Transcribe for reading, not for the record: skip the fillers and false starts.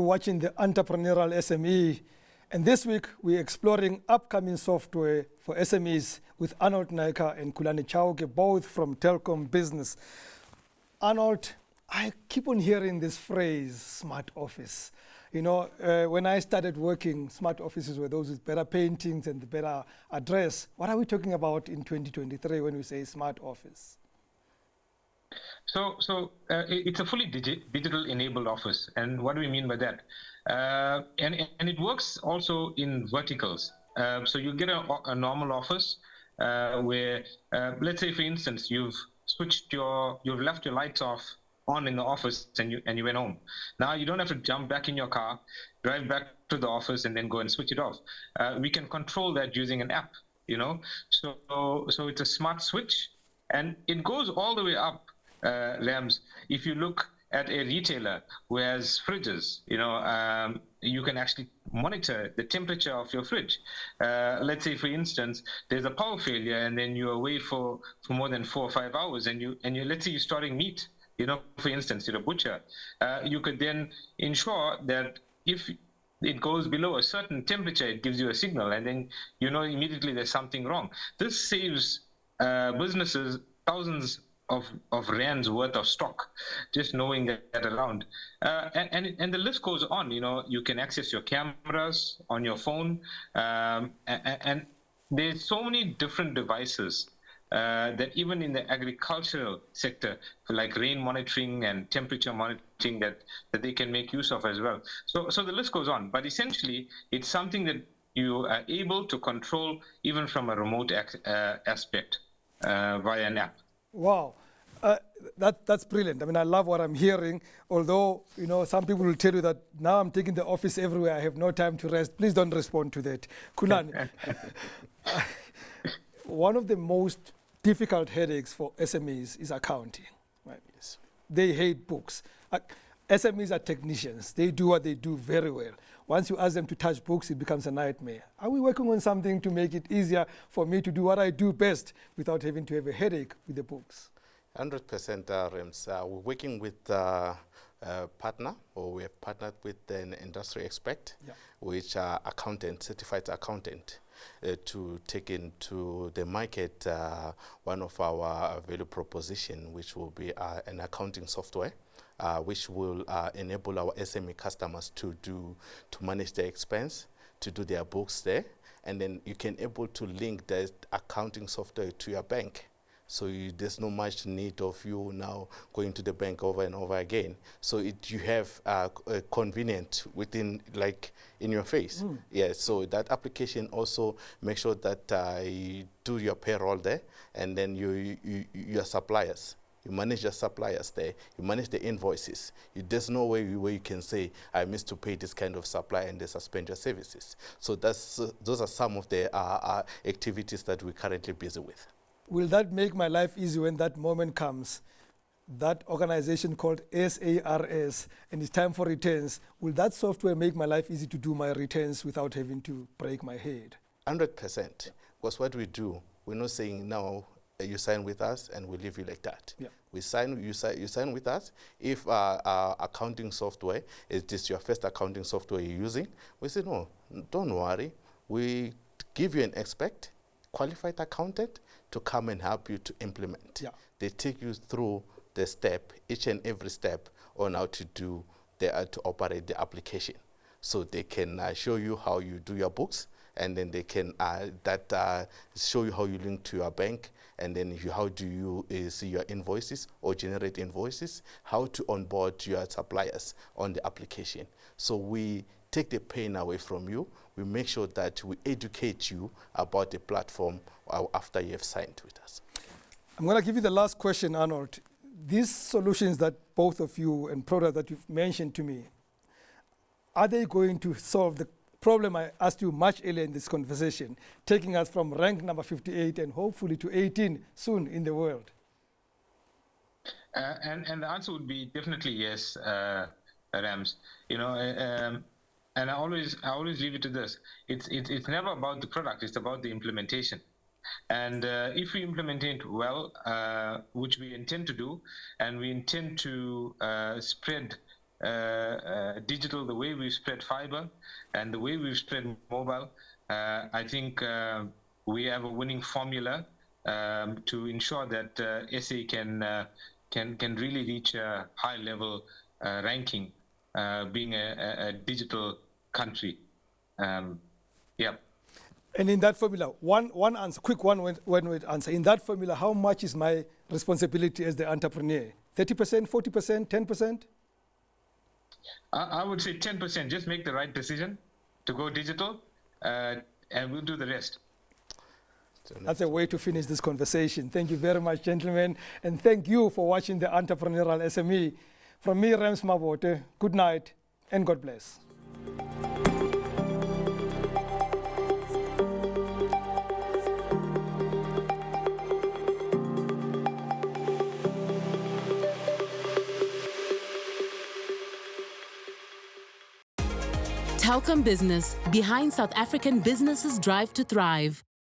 watching the Entrepreneurial SME. And this week, we're exploring upcoming software for SMEs with Arnold Naicker and Kulani Chauke, both from Telkom Business. Arnold, I keep on hearing this phrase, smart office. You know, when I started working, smart offices were those with better paintings and the better address. What are we talking about in 2023 when we say smart office? So it's a fully digital enabled office. And what do we mean by that? And it works also in verticals. So you get a normal office where, let's say, for instance, you've left your lights on in the office and you went home. Now you don't have to jump back in your car, drive back to the office and then go and switch it off. We can control that using an app, you know. So it's a smart switch, and it goes all the way up, Rams. If you look at a retailer who has fridges, you know, you can actually monitor the temperature of your fridge. Let's say, for instance, there's a power failure and then you're away for more than 4 or 5 hours, and you let's say you're storing meat. You know, for instance, you're a butcher. You could then ensure that if it goes below a certain temperature, it gives you a signal, and then you know immediately there's something wrong. This saves businesses thousands of rands worth of stock, just knowing that around. And the list goes on. You know, you can access your cameras on your phone, and there's so many different devices that even in the agricultural sector, like rain monitoring and temperature monitoring, that they can make use of as well. So the list goes on. But essentially, it's something that you are able to control even from a remote aspect via an app. Wow. That's brilliant. I mean, I love what I'm hearing, although, you know, some people will tell you that now I'm taking the office everywhere, I have no time to rest. Please don't respond to that. Kulani, one of the most difficult headaches for SMEs is accounting. Right? Yes. They hate books. SMEs are technicians. They do what they do very well. Once you ask them to touch books, it becomes a nightmare. Are we working on something to make it easier for me to do what I do best without having to have a headache with the books? 100%, Rams. We're working with a partner, or we have partnered with an industry expert, which are accountant, certified accountant, to take into the market one of our value proposition, which will be an accounting software, which will enable our SME customers to manage their expense, to do their books there, and then you can able to link that accounting software to your bank. So there's no much need of you now going to the bank over and over again. So you have a convenient within, like, in your face. Yeah, so that application also makes sure that you do your payroll there, and then your suppliers. You manage your suppliers there. You manage the invoices. There's no way where you can say, I missed to pay this kind of supply and they suspend your services. So those are some of the activities that we're currently busy with. Will that make my life easy when that moment comes? That organization called SARS, and it's time for returns. Will that software make my life easy to do my returns without having to break my head? 100%. Because what we do, we're not saying now you sign with us and we leave you like that. Yeah. You sign with us. If our accounting software is this your first accounting software you're using, we say no, don't worry. We give you an expert, qualified accountant, to come and help you to implement. Yeah. They take you through the step, each and every step on how to to operate the application. So they can show you how you do your books, and then they can show you how you link to your bank, and then how do you see your invoices or generate invoices, how to onboard your suppliers on the application. So we take the pain away from you. We make sure that we educate you about the platform after you have signed with us. I'm going to give you the last question, Arnold. These solutions that both of you and products that you've mentioned to me, are they going to solve the problem I asked you much earlier in this conversation, taking us from rank number 58 and hopefully to 18 soon in the world? And the answer would be definitely yes, Rams. You know, and I always leave it to this. It's never about the product. It's about the implementation. And if we implement it well, which we intend to do, and we intend to spread digital, the way we've spread fiber, and the way we've spread mobile, I think we have a winning formula to ensure that SA can really reach a high level ranking, being a digital country. Yeah. And in that formula, one answer, quick one-word answer. In that formula, how much is my responsibility as the entrepreneur? 30%, 40%, 10%? I would say 10%. Just make the right decision to go digital, and we'll do the rest. That's a way to finish this conversation. Thank you very much, gentlemen. And thank you for watching the Entrepreneurial SME. From me, Rams Mabote, good night and God bless. Telkom Business, behind South African businesses' drive to thrive.